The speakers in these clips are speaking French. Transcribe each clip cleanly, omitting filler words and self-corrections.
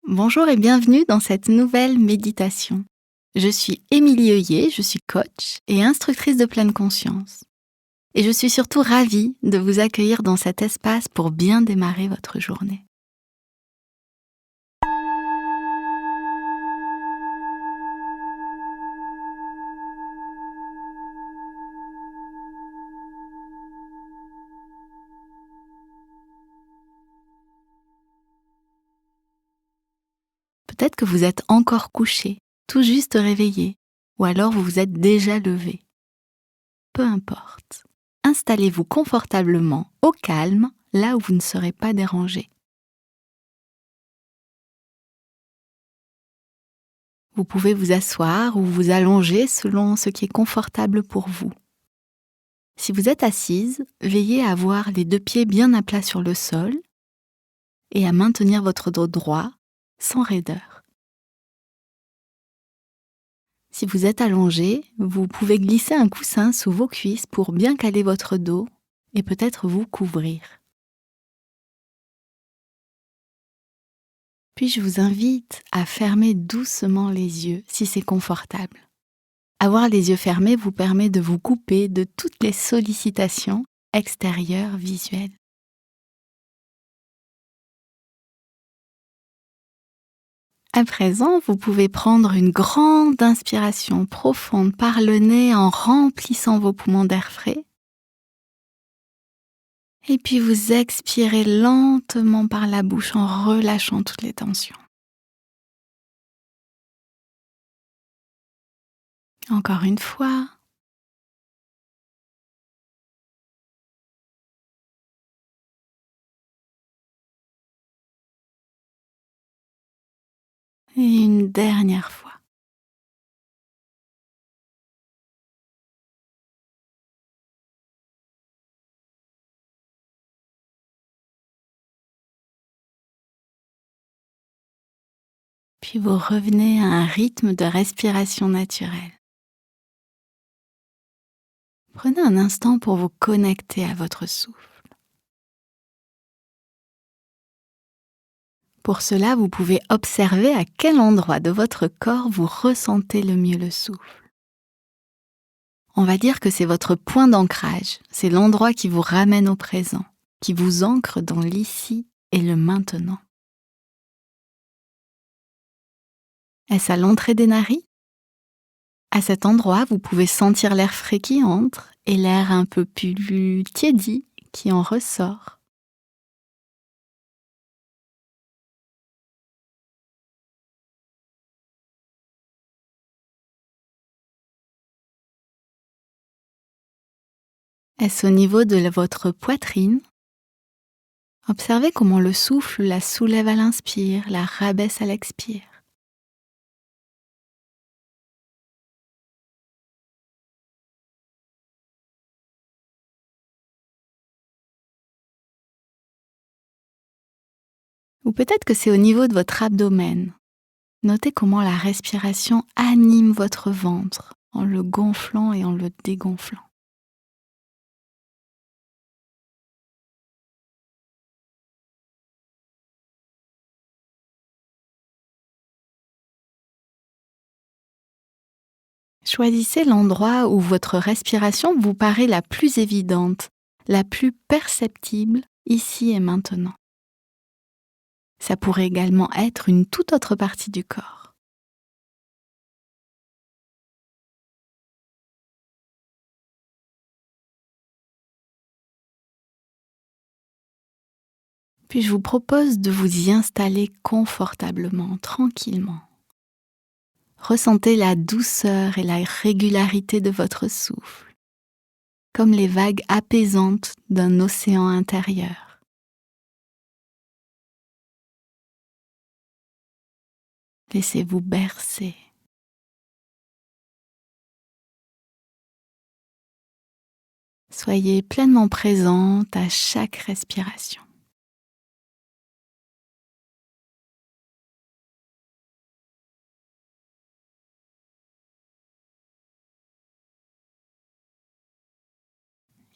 Bonjour et bienvenue dans cette nouvelle méditation. Je suis Émilie Heuillet, je suis coach et instructrice de pleine conscience. Et je suis surtout ravie de vous accueillir dans cet espace pour bien démarrer votre journée. Peut-être que vous êtes encore couché, tout juste réveillé, ou alors vous vous êtes déjà levé. Peu importe. Installez-vous confortablement, au calme, là où vous ne serez pas dérangé. Vous pouvez vous asseoir ou vous allonger selon ce qui est confortable pour vous. Si vous êtes assise, veillez à avoir les deux pieds bien à plat sur le sol et à maintenir votre dos droit, sans raideur. Si vous êtes allongé, vous pouvez glisser un coussin sous vos cuisses pour bien caler votre dos et peut-être vous couvrir. Puis je vous invite à fermer doucement les yeux si c'est confortable. Avoir les yeux fermés vous permet de vous couper de toutes les sollicitations extérieures visuelles. À présent, vous pouvez prendre une grande inspiration profonde par le nez en remplissant vos poumons d'air frais. Et puis vous expirez lentement par la bouche en relâchant toutes les tensions. Encore une fois. Et une dernière fois. Puis vous revenez à un rythme de respiration naturel. Prenez un instant pour vous connecter à votre souffle. Pour cela, vous pouvez observer à quel endroit de votre corps vous ressentez le mieux le souffle. On va dire que c'est votre point d'ancrage, c'est l'endroit qui vous ramène au présent, qui vous ancre dans l'ici et le maintenant. Est-ce à l'entrée des narines ? À cet endroit, vous pouvez sentir l'air frais qui entre et l'air un peu plus tiédi qui en ressort. Est-ce au niveau de votre poitrine ? Observez comment le souffle la soulève à l'inspire, la rabaisse à l'expire. Ou peut-être que c'est au niveau de votre abdomen. Notez comment la respiration anime votre ventre en le gonflant et en le dégonflant. Choisissez l'endroit où votre respiration vous paraît la plus évidente, la plus perceptible ici et maintenant. Ça pourrait également être une toute autre partie du corps. Puis je vous propose de vous y installer confortablement, tranquillement. Ressentez la douceur et la régularité de votre souffle, comme les vagues apaisantes d'un océan intérieur. Laissez-vous bercer. Soyez pleinement présente à chaque respiration.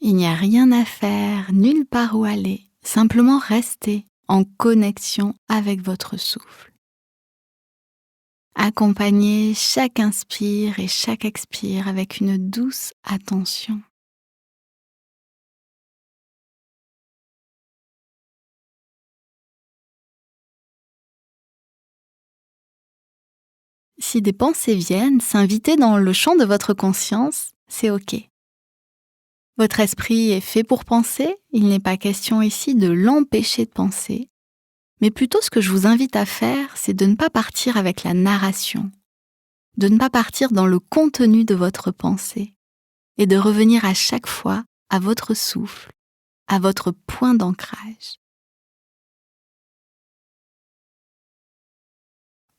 Il n'y a rien à faire, nulle part où aller, simplement rester en connexion avec votre souffle. Accompagnez chaque inspire et chaque expire avec une douce attention. Si des pensées viennent s'inviter dans le champ de votre conscience, c'est OK. Votre esprit est fait pour penser, il n'est pas question ici de l'empêcher de penser, mais plutôt ce que je vous invite à faire, c'est de ne pas partir avec la narration, de ne pas partir dans le contenu de votre pensée, et de revenir à chaque fois à votre souffle, à votre point d'ancrage.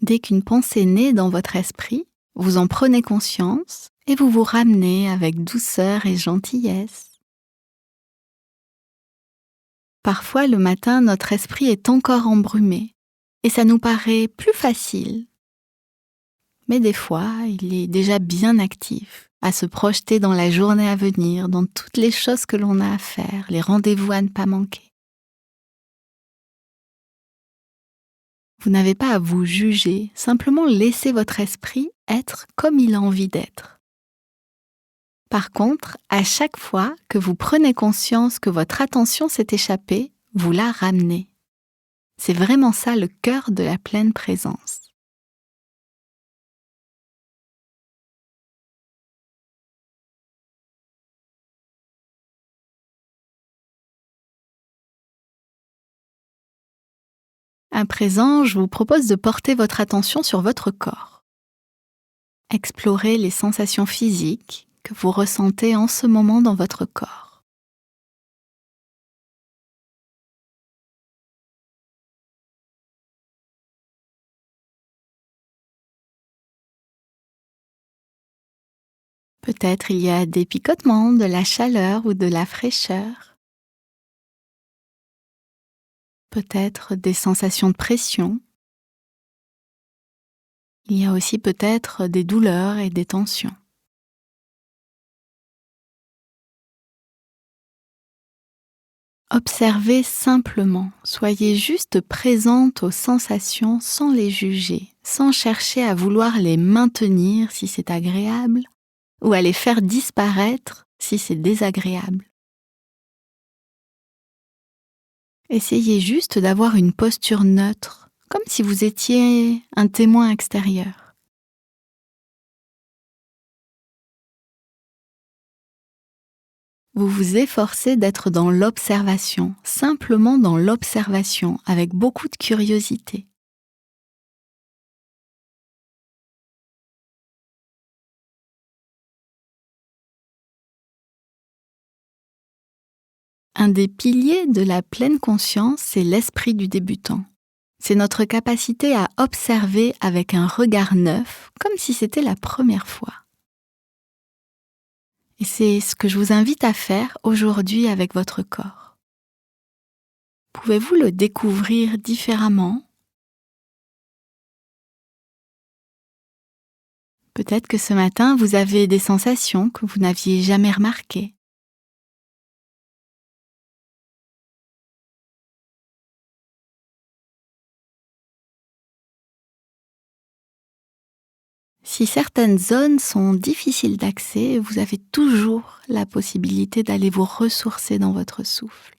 Dès qu'une pensée naît dans votre esprit, vous en prenez conscience et vous vous ramenez avec douceur et gentillesse. Parfois, le matin, notre esprit est encore embrumé et ça nous paraît plus facile. Mais des fois, il est déjà bien actif, à se projeter dans la journée à venir, dans toutes les choses que l'on a à faire, les rendez-vous à ne pas manquer. Vous n'avez pas à vous juger, simplement laissez votre esprit être comme il a envie d'être. Par contre, à chaque fois que vous prenez conscience que votre attention s'est échappée, vous la ramenez. C'est vraiment ça le cœur de la pleine présence. À présent, je vous propose de porter votre attention sur votre corps. Explorez les sensations physiques que vous ressentez en ce moment dans votre corps. Peut-être il y a des picotements, de la chaleur ou de la fraîcheur. Peut-être des sensations de pression. Il y a aussi peut-être des douleurs et des tensions. Observez simplement, soyez juste présente aux sensations sans les juger, sans chercher à vouloir les maintenir si c'est agréable ou à les faire disparaître si c'est désagréable. Essayez juste d'avoir une posture neutre, comme si vous étiez un témoin extérieur. Vous vous efforcez d'être dans l'observation, simplement dans l'observation, avec beaucoup de curiosité. Un des piliers de la pleine conscience, c'est l'esprit du débutant. C'est notre capacité à observer avec un regard neuf, comme si c'était la première fois. Et c'est ce que je vous invite à faire aujourd'hui avec votre corps. Pouvez-vous le découvrir différemment? Peut-être que ce matin, vous avez des sensations que vous n'aviez jamais remarquées. Si certaines zones sont difficiles d'accès, vous avez toujours la possibilité d'aller vous ressourcer dans votre souffle.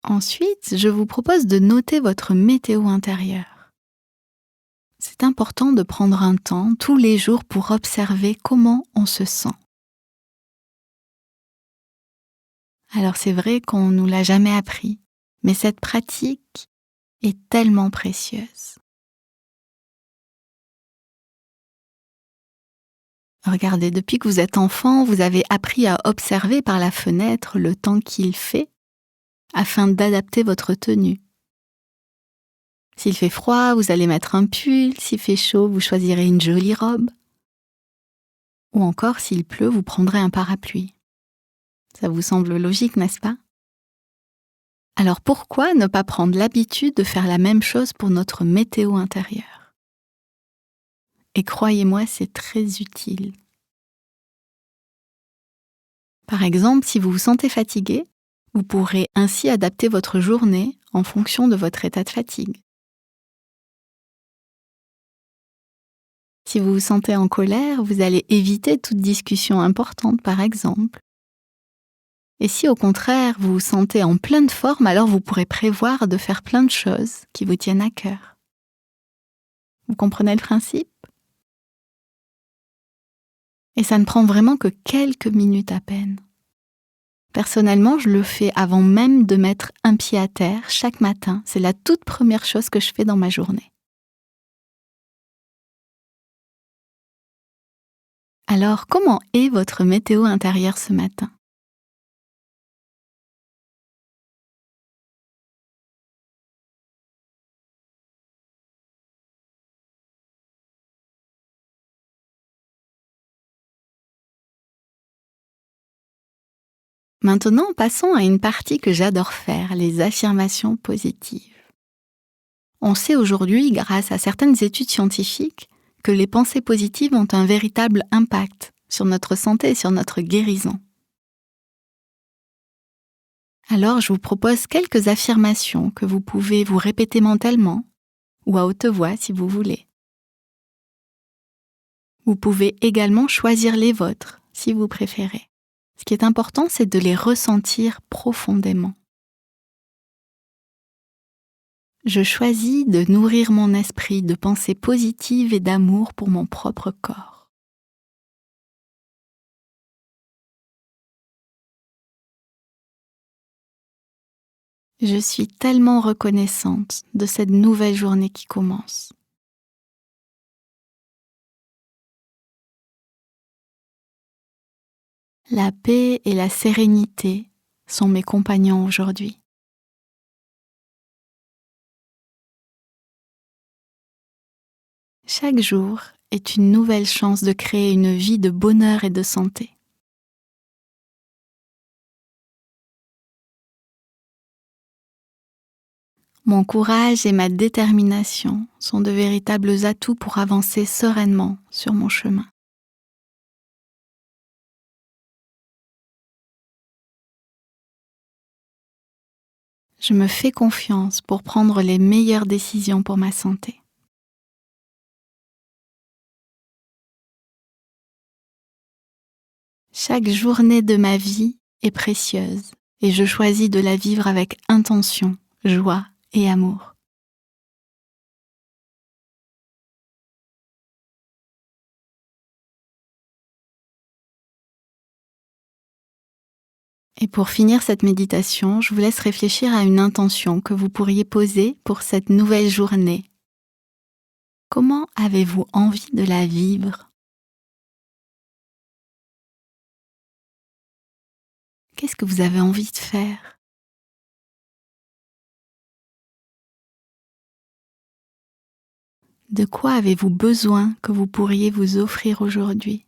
Ensuite, je vous propose de noter votre météo intérieure. C'est important de prendre un temps tous les jours pour observer comment on se sent. Alors c'est vrai qu'on ne nous l'a jamais appris, mais cette pratique est tellement précieuse. Regardez, depuis que vous êtes enfant, vous avez appris à observer par la fenêtre le temps qu'il fait afin d'adapter votre tenue. S'il fait froid, vous allez mettre un pull, s'il fait chaud, vous choisirez une jolie robe. Ou encore, s'il pleut, vous prendrez un parapluie. Ça vous semble logique, n'est-ce pas? Alors pourquoi ne pas prendre l'habitude de faire la même chose pour notre météo intérieure? Et croyez-moi, c'est très utile. Par exemple, si vous vous sentez fatigué, vous pourrez ainsi adapter votre journée en fonction de votre état de fatigue. Si vous vous sentez en colère, vous allez éviter toute discussion importante, par exemple. Et si au contraire, vous vous sentez en pleine forme, alors vous pourrez prévoir de faire plein de choses qui vous tiennent à cœur. Vous comprenez le principe? Et ça ne prend vraiment que quelques minutes à peine. Personnellement, je le fais avant même de mettre un pied à terre chaque matin. C'est la toute première chose que je fais dans ma journée. Alors, comment est votre météo intérieure ce matin? Maintenant, passons à une partie que j'adore faire, les affirmations positives. On sait aujourd'hui, grâce à certaines études scientifiques, que les pensées positives ont un véritable impact sur notre santé et sur notre guérison. Alors, je vous propose quelques affirmations que vous pouvez vous répéter mentalement ou à haute voix si vous voulez. Vous pouvez également choisir les vôtres si vous préférez. Ce qui est important, c'est de les ressentir profondément. Je choisis de nourrir mon esprit de pensées positives et d'amour pour mon propre corps. Je suis tellement reconnaissante de cette nouvelle journée qui commence. La paix et la sérénité sont mes compagnons aujourd'hui. Chaque jour est une nouvelle chance de créer une vie de bonheur et de santé. Mon courage et ma détermination sont de véritables atouts pour avancer sereinement sur mon chemin. Je me fais confiance pour prendre les meilleures décisions pour ma santé. Chaque journée de ma vie est précieuse et je choisis de la vivre avec intention, joie et amour. Et pour finir cette méditation, je vous laisse réfléchir à une intention que vous pourriez poser pour cette nouvelle journée. Comment avez-vous envie de la vivre? Qu'est-ce que vous avez envie de faire? De quoi avez-vous besoin que vous pourriez vous offrir aujourd'hui?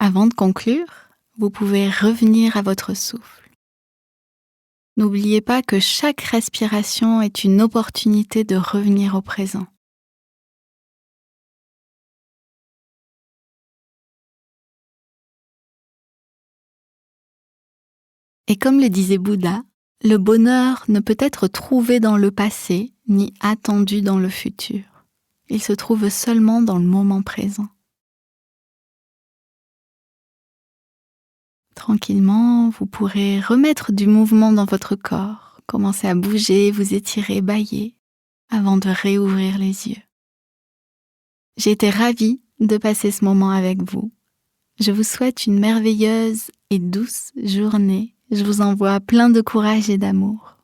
Avant de conclure, vous pouvez revenir à votre souffle. N'oubliez pas que chaque respiration est une opportunité de revenir au présent. Et comme le disait Bouddha, le bonheur ne peut être trouvé dans le passé ni attendu dans le futur. Il se trouve seulement dans le moment présent. Tranquillement, vous pourrez remettre du mouvement dans votre corps, commencer à bouger, vous étirer, bâiller, avant de réouvrir les yeux. J'ai été ravie de passer ce moment avec vous. Je vous souhaite une merveilleuse et douce journée. Je vous envoie plein de courage et d'amour.